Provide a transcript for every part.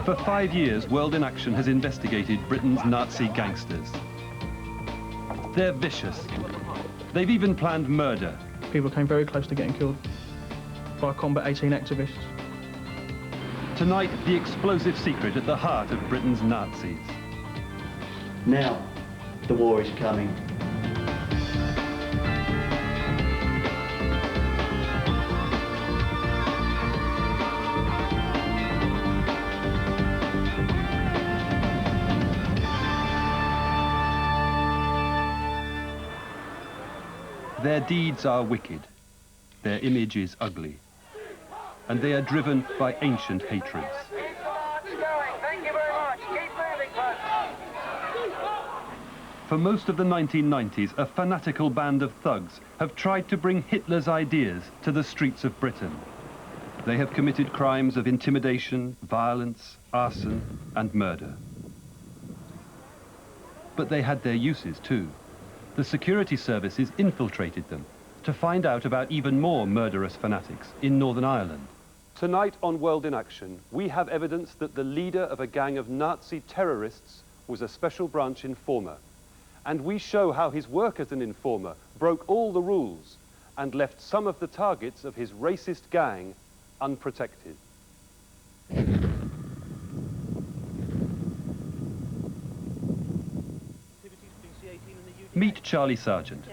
For 5 years, World in Action has investigated Britain's Nazi gangsters. They're vicious. They've even planned murder. People came very close to getting killed by Combat 18 activists. Tonight, the explosive secret at the heart of Britain's Nazis. Now, the war is coming. Their deeds are wicked, their image is ugly, and they are driven by ancient hatreds. For most of the 1990s, a fanatical band of thugs have tried to bring Hitler's ideas to the streets of Britain. They have committed crimes of intimidation, violence, arson, and murder. But they had their uses too. The security services infiltrated them to find out about even more murderous fanatics in Northern Ireland. Tonight on World in Action, we have evidence that the leader of a gang of Nazi terrorists was a special branch informer. And we show how his work as an informer broke all the rules and left some of the targets of his racist gang unprotected. Meet Charlie Sargent.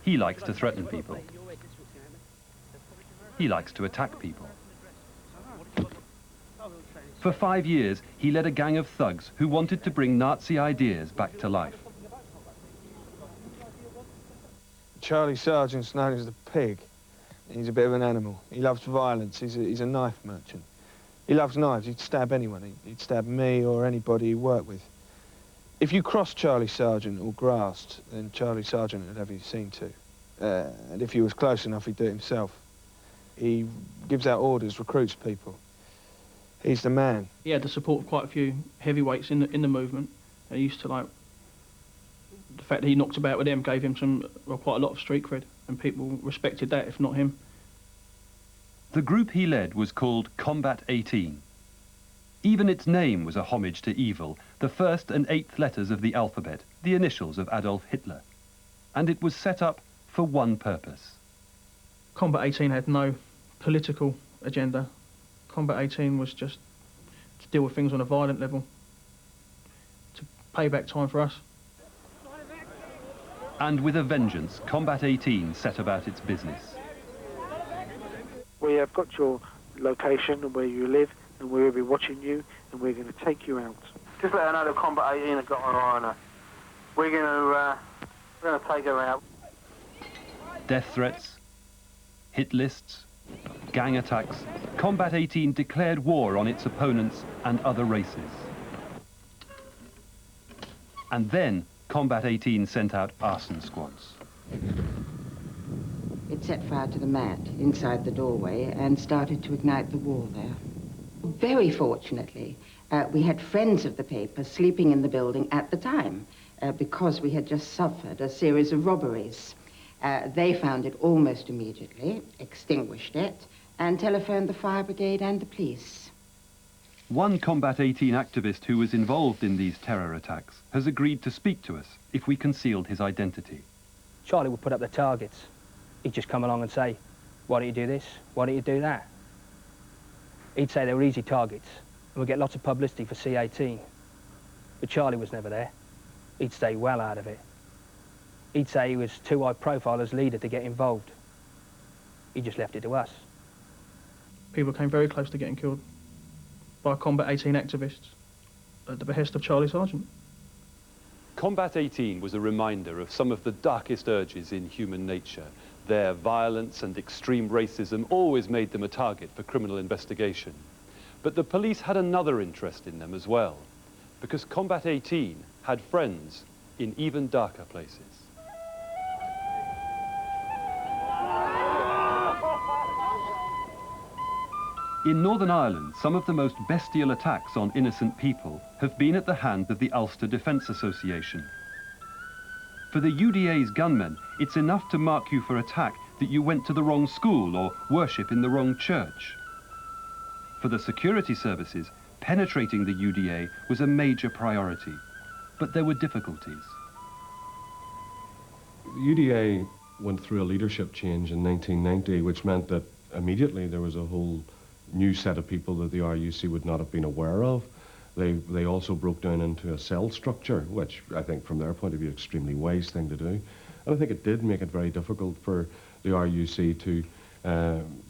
He likes to threaten people. He likes to attack people. For 5 years, he led a gang of thugs who wanted to bring Nazi ideas back to life. Charlie Sargent's known as the Pig. He's a bit of an animal. He loves violence. He's a knife merchant. He loves knives. He'd stab anyone. He'd stab me or anybody he worked with. If you crossed Charlie Sargent or grassed, then Charlie Sargent would have you seen to. And if he was close enough, he'd do it himself. He gives out orders, recruits people. He's the man. He had the support of quite a few heavyweights in the movement. He used to, like, the fact that he knocked about with them gave him quite a lot of street cred, and people respected that, if not him. The group he led was called Combat 18. Even its name was a homage to evil, the first and 8th letters of the alphabet, the initials of Adolf Hitler. And it was set up for one purpose. Combat 18 had no political agenda. Combat 18 was just to deal with things on a violent level, to pay back time for us. And with a vengeance, Combat 18 set about its business. We have got your location and where you live, and we'll be watching you, and we're going to take you out. Just let her know that Combat 18 have got an eye on her. We're going to take her out. Death threats, hit lists, gang attacks, Combat 18 declared war on its opponents and other races. And then Combat 18 sent out arson squads. It set fire to the mat inside the doorway and started to ignite the wall there. Very fortunately, we had friends of the paper sleeping in the building at the time because we had just suffered a series of robberies. They found it almost immediately, extinguished it, and telephoned the fire brigade and the police. One Combat 18 activist who was involved in these terror attacks has agreed to speak to us if we concealed his identity. Charlie would put up the targets. He'd just come along and say, why don't you do this? Why don't you do that? He'd say they were easy targets, and we'd get lots of publicity for C18. But Charlie was never there. He'd stay well out of it. He'd say he was too high profile as leader to get involved. He just left it to us. People came very close to getting killed by Combat 18 activists at the behest of Charlie Sargent. Combat 18 was a reminder of some of the darkest urges in human nature. Their violence and extreme racism always made them a target for criminal investigation. But the police had another interest in them as well, because Combat 18 had friends in even darker places. In Northern Ireland, some of the most bestial attacks on innocent people have been at the hands of the Ulster Defence Association. For the UDA's gunmen, it's enough to mark you for attack that you went to the wrong school or worship in the wrong church. For the security services, penetrating the UDA was a major priority, but there were difficulties. The UDA went through a leadership change in 1990, which meant that immediately there was a whole new set of people that the RUC would not have been aware of. They also broke down into a cell structure, which I think from their point of view, extremely wise thing to do. And I think it did make it very difficult for the RUC to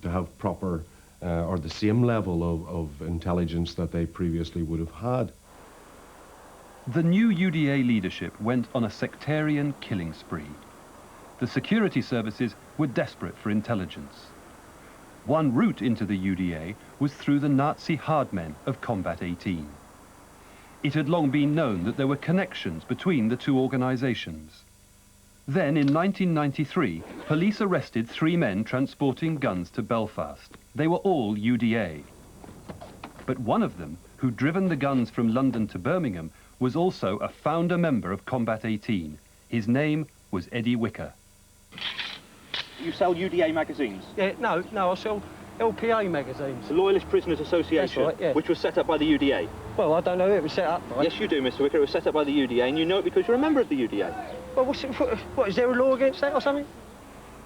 have proper or the same level of intelligence that they previously would have had. The new UDA leadership went on a sectarian killing spree. The security services were desperate for intelligence. One route into the UDA was through the Nazi hardmen of Combat 18. It had long been known that there were connections between the two organizations. Then, in 1993, police arrested 3 men transporting guns to Belfast. They were all UDA. But one of them, who'd driven the guns from London to Birmingham, was also a founder member of Combat 18. His name was Eddie Wicker. You sell UDA magazines? Yeah, no, I sell LPA magazines. The Loyalist Prisoners Association, right, yeah. which was set up by the UDA. Well, I don't know it was set up by. Yes, you do, Mr. Wicker. It was set up by the UDA, and you know it because you're a member of the UDA. Well, what is there a law against that or something?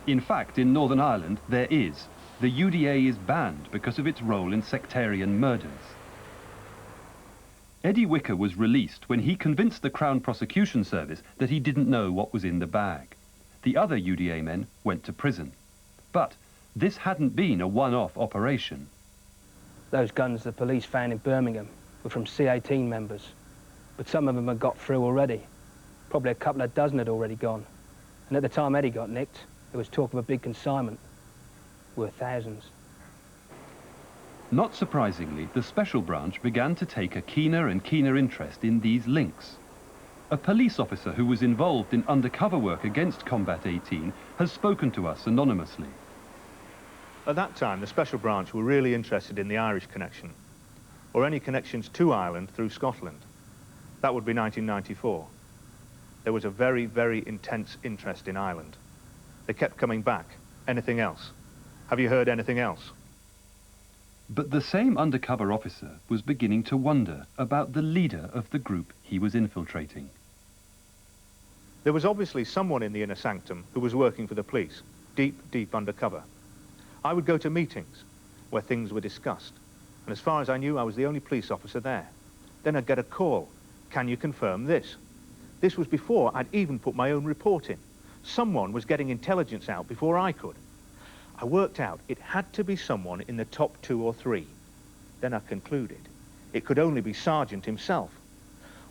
In fact, in Northern Ireland, there is. The UDA is banned because of its role in sectarian murders. Eddie Wicker was released when he convinced the Crown Prosecution Service that he didn't know what was in the bag. The other UDA men went to prison. But this hadn't been a one-off operation. Those guns the police found in Birmingham were from C18 members, but some of them had got through already. Probably a couple of dozen had already gone. And at the time Eddie got nicked, there was talk of a big consignment, worth thousands. Not surprisingly, the Special Branch began to take a keener and keener interest in these links. A police officer who was involved in undercover work against Combat 18 has spoken to us anonymously. At that time, the Special Branch were really interested in the Irish connection, or any connections to Ireland through Scotland. That would be 1994. There was a very, very intense interest in Ireland. They kept coming back. Anything else? Have you heard anything else? But the same undercover officer was beginning to wonder about the leader of the group he was infiltrating. There was obviously someone in the inner sanctum who was working for the police, deep, deep undercover. I would go to meetings where things were discussed, and as far as I knew, I was the only police officer there. Then I'd get a call. Can you confirm this? This was before I'd even put my own report in. Someone was getting intelligence out before I could. I worked out it had to be someone in the top 2 or 3. Then I concluded it could only be Sargent himself.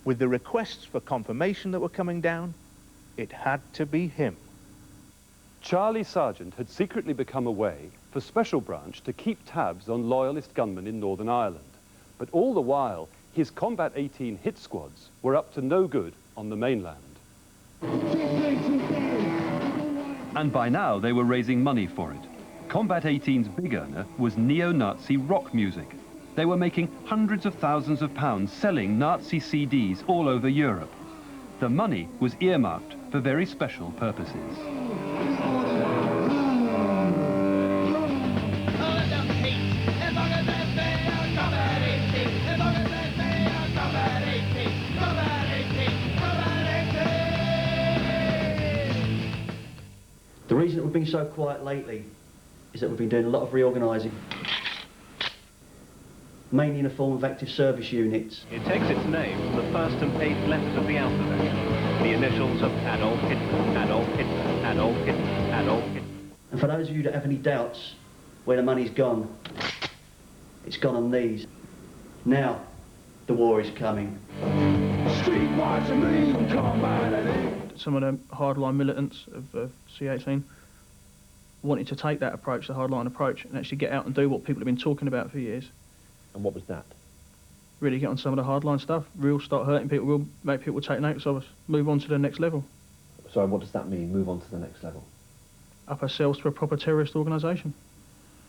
With the requests for confirmation that were coming down, it had to be him. Charlie Sargent had secretly become a way for Special Branch to keep tabs on loyalist gunmen in Northern Ireland. But all the while, his Combat 18 hit squads were up to no good on the mainland. And by now, they were raising money for it. Combat 18's big earner was neo-Nazi rock music. They were making hundreds of thousands of pounds selling Nazi CDs all over Europe. The money was earmarked for very special purposes. The reason that we've been so quiet lately is that we've been doing a lot of reorganising, mainly in the form of active service units. It takes its name from the first and 8th letters of the alphabet, the initials of Adolf Hitler, Adolf Hitler, Adolf Hitler, Adolf Hitler. And for those of you that have any doubts where the money's gone, it's gone on these. Now, the war is coming. Some of the hardline militants of C18 wanted to take that approach, the hardline approach, and actually get out and do what people have been talking about for years. And what was that? Really get on some of the hardline stuff, start hurting people, real make people take notice of us, move on to the next level. Sorry, what does that mean, move on to the next level? Up ourselves to a proper terrorist organisation.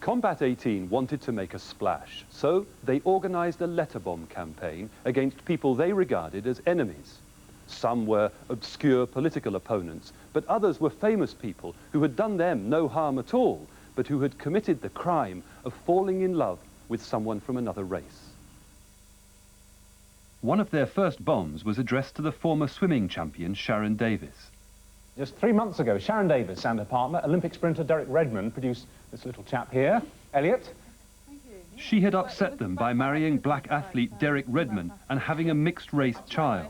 Combat 18 wanted to make a splash, so they organised a letter bomb campaign against people they regarded as enemies. Some were obscure political opponents, but others were famous people who had done them no harm at all, but who had committed the crime of falling in love with someone from another race. One of their first bombs was addressed to the former swimming champion Sharon Davis. Just 3 months ago, Sharon Davis and her partner, Olympic sprinter Derek Redmond, produced this little chap here. Elliot. She had upset them by marrying black athlete Derek Redmond and having a mixed-race child.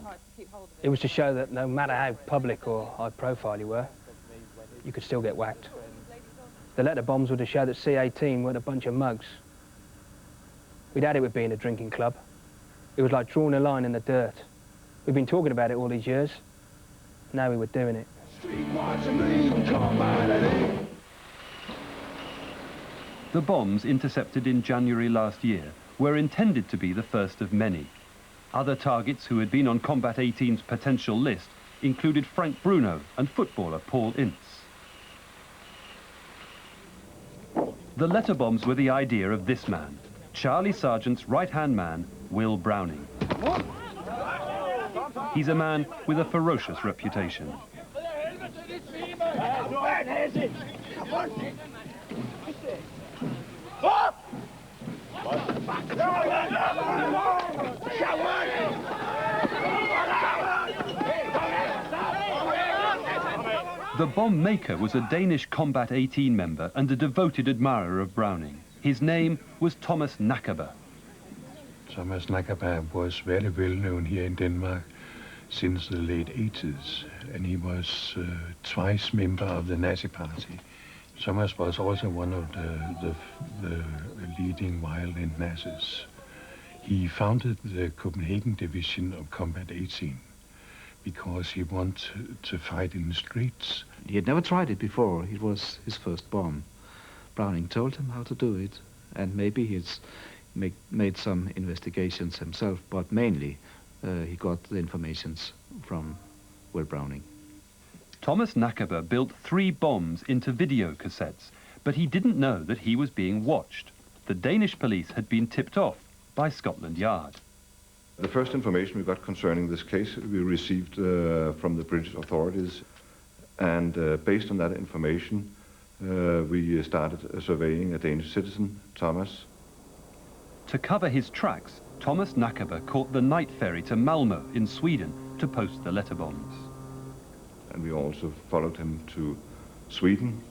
It was to show that no matter how public or high profile you were, you could still get whacked. The letter bombs were to show that C18 weren't a bunch of mugs. We'd had it with being a drinking club. It was like drawing a line in the dirt. We'd been talking about it all these years. Now we were doing it. The bombs intercepted in January last year were intended to be the first of many. Other targets who had been on Combat 18's potential list included Frank Bruno and footballer Paul Ince. The letter bombs were the idea of this man, Charlie Sargent's right-hand man, Will Browning. He's a man with a ferocious reputation. The bomb maker was a Danish Combat 18 member and a devoted admirer of Browning. His name was Thomas Nakaber. Thomas Nakaber was very well known here in Denmark since the late 80s, and he was twice member of the Nazi Party. Thomas was also one of the leading violent Nazis. He founded the Copenhagen division of Combat 18 because he wanted to fight in the streets. He had never tried it before. It was his first bomb. Browning told him how to do it, and maybe he's made some investigations himself, but mainly he got the informations from Will Browning. Thomas Nakaber built 3 bombs into video cassettes, but he didn't know that he was being watched. The Danish police had been tipped off by Scotland Yard. The first information we got concerning this case we received from the British authorities, and based on that information we started surveying a Danish citizen, Thomas. To cover his tracks, Thomas Nakaber caught the night ferry to Malmö in Sweden to post the letter bombs. And we also followed him to Sweden,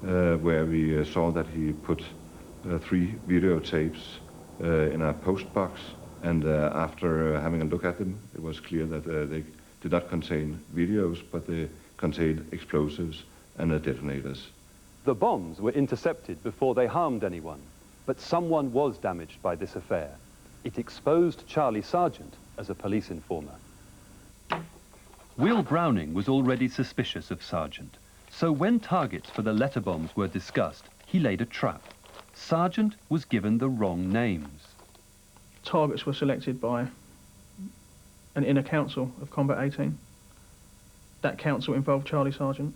where we saw that he put 3 videotapes in a post box, and after having a look at them, it was clear that they did not contain videos, but they contained explosives and detonators. The bombs were intercepted before they harmed anyone, but someone was damaged by this affair. It exposed Charlie Sargent as a police informer. Will Browning was already suspicious of Sargent, so when targets for the letter bombs were discussed, he laid a trap. Sargent was given the wrong names. Targets were selected by an inner council of Combat 18. That council involved Charlie Sargent.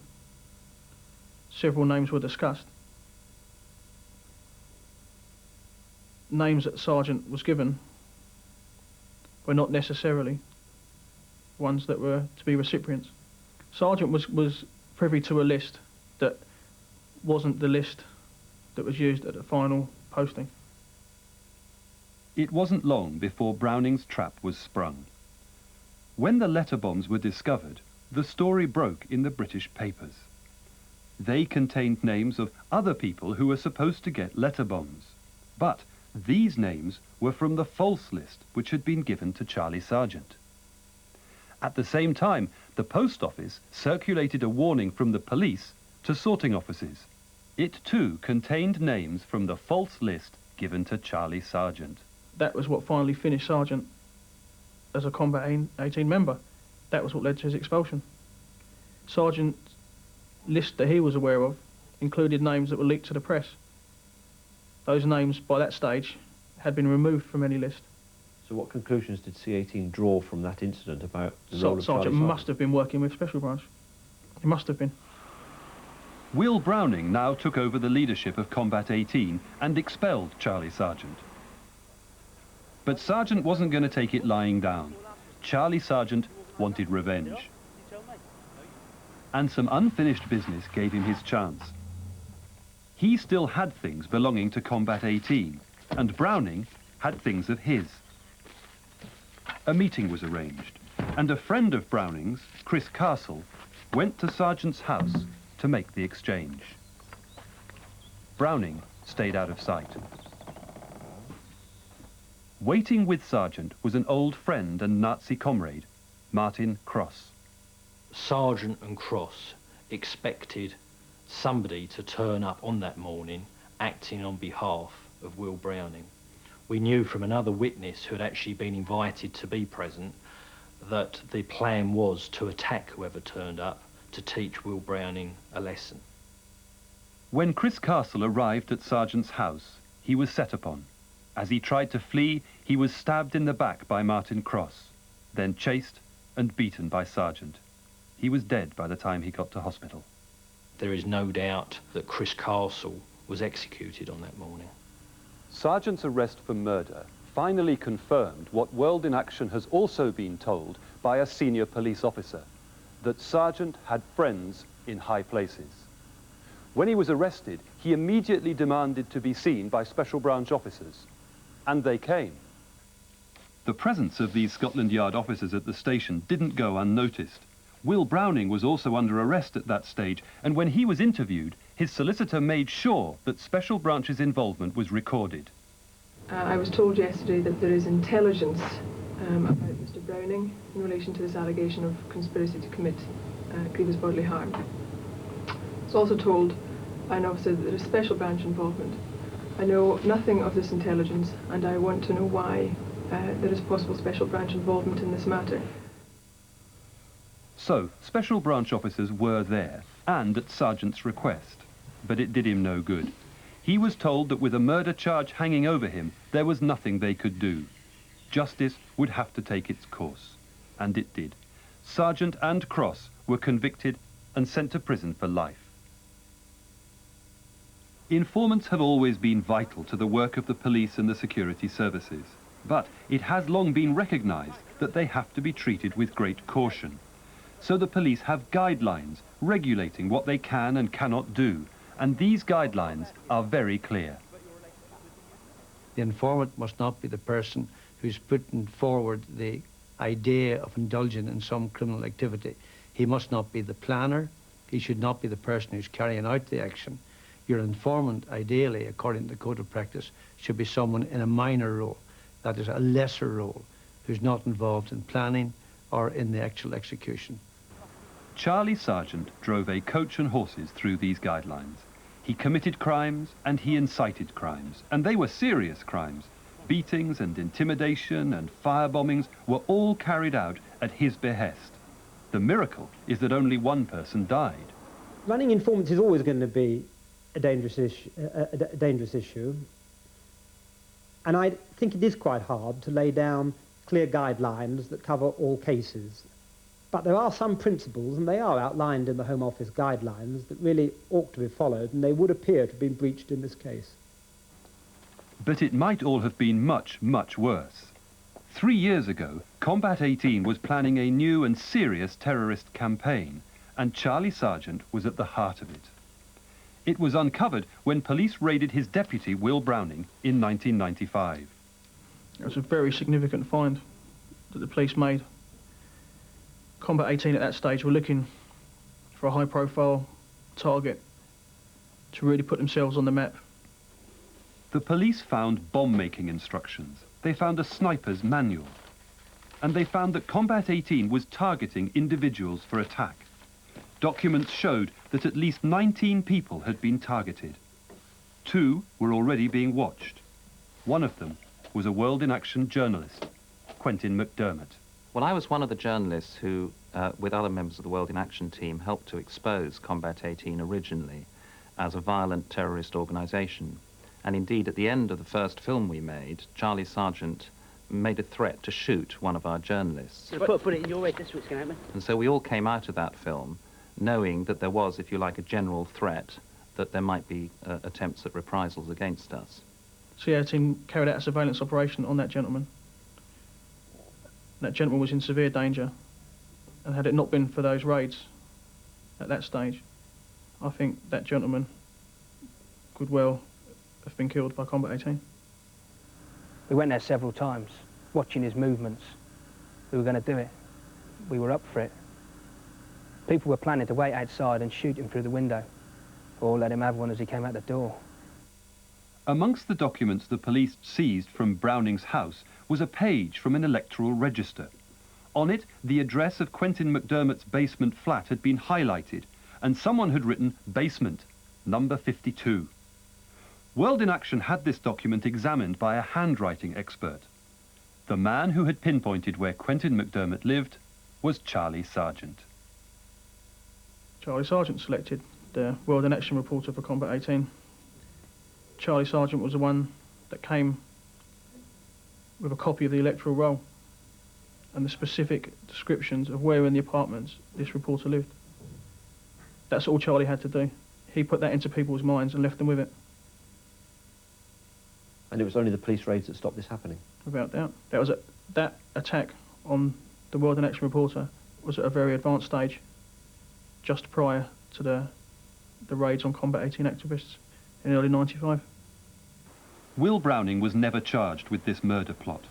Several names were discussed. Names that Sargent was given were not necessarily ones that were to be recipients. Sargent was privy to a list that wasn't the list that was used at the final posting. It wasn't long before Browning's trap was sprung. When the letter bombs were discovered, the story broke in the British papers. They contained names of other people who were supposed to get letter bombs. But these names were from the false list which had been given to Charlie Sargent. At the same time, the post office circulated a warning from the police to sorting offices. It too contained names from the false list given to Charlie Sargent. That was what finally finished Sargent as a Combat 18 member. That was what led to his expulsion. Sargent's list that he was aware of included names that were leaked to the press. Those names, by that stage, had been removed from any list. So what conclusions did C18 draw from that incident about the role of Charlie Sargent must have been working with Special Branch. He must have been. Will Browning now took over the leadership of Combat 18 and expelled Charlie Sargent. But Sargent wasn't going to take it lying down. Charlie Sargent wanted revenge. And some unfinished business gave him his chance. He still had things belonging to Combat 18, and Browning had things of his. A meeting was arranged, and a friend of Browning's, Chris Castle, went to Sargent's house to make the exchange. Browning stayed out of sight. Waiting with Sargent was an old friend and Nazi comrade, Martin Cross. Sargent and Cross expected somebody to turn up on that morning acting on behalf of Will Browning. We knew from another witness who had actually been invited to be present that the plan was to attack whoever turned up to teach Will Browning a lesson. When Chris Castle arrived at Sargent's house, he was set upon. As he tried to flee, he was stabbed in the back by Martin Cross, then chased and beaten by Sargent. He was dead by the time he got to hospital. There is no doubt that Chris Castle was executed on that morning. Sargent's arrest for murder finally confirmed what World in Action has also been told by a senior police officer, that Sargent had friends in high places. When he was arrested, he immediately demanded to be seen by Special Branch officers, and they came. The presence of these Scotland Yard officers at the station didn't go unnoticed. Will Browning was also under arrest at that stage, and when he was interviewed, his solicitor made sure that Special Branch's involvement was recorded. I was told yesterday that there is intelligence about Mr. Browning in relation to this allegation of conspiracy to commit grievous bodily harm. I was also told by an officer that there is Special Branch involvement. I know nothing of this intelligence, and I want to know why there is possible Special Branch involvement in this matter. So, Special Branch officers were there, and at Sargent's request. But it did him no good. He was told that with a murder charge hanging over him, there was nothing they could do. Justice would have to take its course. And it did. Sargent and Cross were convicted and sent to prison for life. Informants have always been vital to the work of the police and the security services. But it has long been recognised that they have to be treated with great caution. So the police have guidelines regulating what they can and cannot do, and these guidelines are very clear. The informant must not be the person who's putting forward the idea of indulging in some criminal activity. He must not be the planner. He should not be the person who's carrying out the action. Your informant, ideally, according to the code of practice, should be someone in a minor role, that is a lesser role, who's not involved in planning or in the actual execution. Charlie Sargent drove a coach and horses through these guidelines. He committed crimes and he incited crimes, and they were serious crimes. Beatings and intimidation and firebombings were all carried out at his behest. The miracle is that only one person died. Running informants is always going to be a dangerous issue, and I think it is quite hard to lay down clear guidelines that cover all cases. But there are some principles, and they are outlined in the Home Office guidelines, that really ought to be followed, and they would appear to have been breached in this case. But it might all have been much, much worse. 3 years ago, Combat 18 was planning a new and serious terrorist campaign, and Charlie Sargent was at the heart of it. It was uncovered when police raided his deputy, Will Browning, in 1995. It was a very significant find that the police made. Combat 18 at that stage were looking for a high-profile target to really put themselves on the map. The police found bomb-making instructions. They found a sniper's manual. And they found that Combat 18 was targeting individuals for attack. Documents showed that at least 19 people had been targeted. 2 were already being watched. One of them was a World in Action journalist, Quentin McDermott. Well, I was one of the journalists who, with other members of the World in Action team, helped to expose Combat 18 originally as a violent terrorist organisation. And indeed, at the end of the first film we made, Charlie Sargent made a threat to shoot one of our journalists. Put it in your way, this is what's going to happen. And so we all came out of that film knowing that there was, if you like, a general threat that there might be attempts at reprisals against us. C18 carried out a surveillance operation on that gentleman. That gentleman was in severe danger, and had it not been for those raids at that stage, I think that gentleman could well have been killed by Combat 18. We went there several times, watching his movements. We were going to do it. We were up for it. People were planning to wait outside and shoot him through the window, or let him have one as he came out the door. Amongst the documents the police seized from Browning's house was a page from an electoral register. On it, the address of Quentin McDermott's basement flat had been highlighted, and someone had written basement, number 52. World in Action had this document examined by a handwriting expert. The man who had pinpointed where Quentin McDermott lived was Charlie Sargent. Charlie Sargent selected the World in Action reporter for Combat 18. Charlie Sargent was the one that came with a copy of the electoral roll and the specific descriptions of where in the apartments this reporter lived. That's all Charlie had to do. He put that into people's minds and left them with it. And it was only the police raids that stopped this happening? Without doubt. That attack on the World in Action reporter was at a very advanced stage, just prior to the raids on Combat 18 activists in early '95. Will Browning was never charged with this murder plot.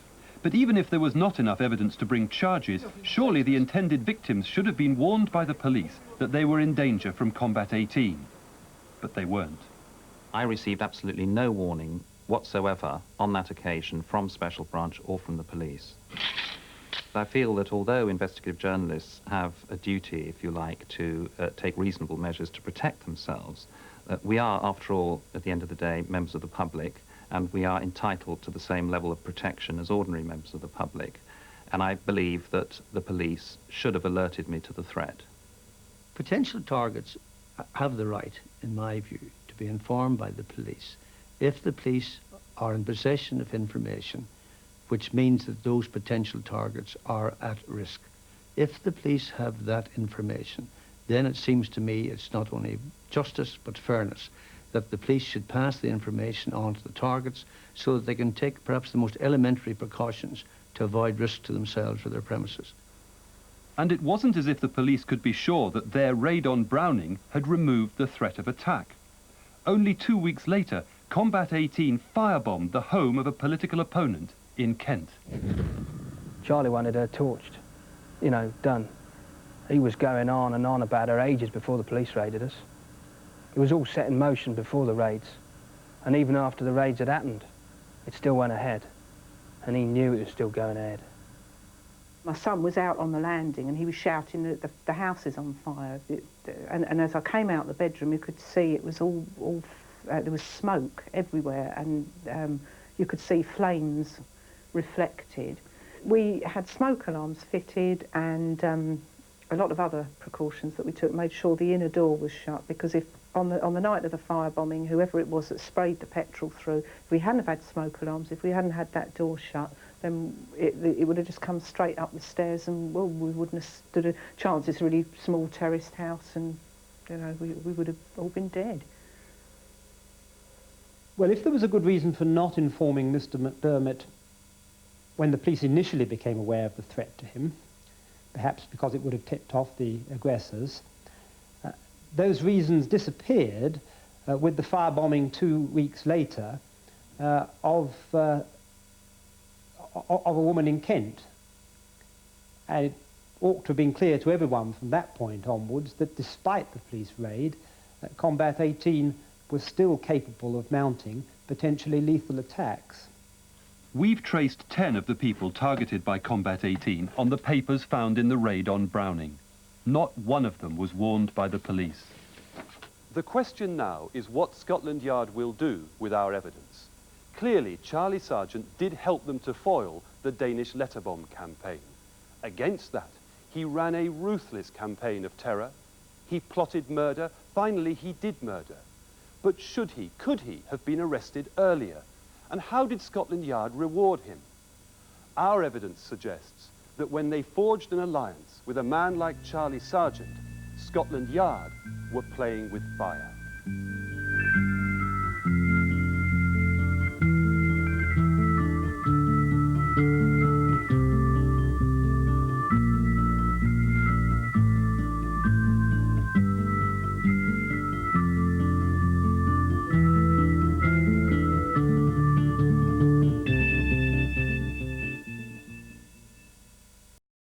But even if there was not enough evidence to bring charges, surely the intended victims should have been warned by the police that they were in danger from Combat 18. But they weren't. I received absolutely no warning whatsoever on that occasion from Special Branch or from the police. I feel that although investigative journalists have a duty, if you like, to take reasonable measures to protect themselves, we are, after all, at the end of the day, members of the public, and we are entitled to the same level of protection as ordinary members of the public. And I believe that the police should have alerted me to the threat. Potential targets have the right, in my view, to be informed by the police if the police are in possession of information which means that those potential targets are at risk. If the police have that information, then it seems to me it's not only justice but fairness that the police should pass the information on to the targets so that they can take perhaps the most elementary precautions to avoid risk to themselves or their premises. And it wasn't as if the police could be sure that their raid on Browning had removed the threat of attack. Only 2 weeks later, Combat 18 firebombed the home of a political opponent in Kent. Charlie wanted her torched, you know, done. He was going on and on about her ages before the police raided us. It was all set in motion before the raids, and even after the raids had happened, it still went ahead, and he knew it was still going ahead. My son was out on the landing and he was shouting that the house is on fire. And as I came out the bedroom, you could see it was all there was smoke everywhere, and you could see flames reflected. We had smoke alarms fitted, and a lot of other precautions that we took made sure the inner door was shut, because if on the night of the firebombing, whoever it was that sprayed the petrol through, if we hadn't have had smoke alarms, if we hadn't had that door shut, then it would have just come straight up the stairs, and well, we wouldn't have stood a chance. It's a really small terraced house, and you know, we would have all been dead. Well, if there was a good reason for not informing Mr. McDermott when the police initially became aware of the threat to him, perhaps because it would have tipped off the aggressors, those reasons disappeared with the firebombing 2 weeks later of a woman in Kent. And it ought to have been clear to everyone from that point onwards that despite the police raid, Combat 18 was still capable of mounting potentially lethal attacks. We've traced 10 of the people targeted by Combat 18 on the papers found in the raid on Browning. Not one of them was warned by the police. The question now is what Scotland Yard will do with our evidence. Clearly, Charlie Sargent did help them to foil the Danish letter bomb campaign. Against that, he ran a ruthless campaign of terror. He plotted murder. Finally, he did murder. But could he have been arrested earlier? And how did Scotland Yard reward him? Our evidence suggests that when they forged an alliance with a man like Charlie Sargent, Scotland Yard were playing with fire.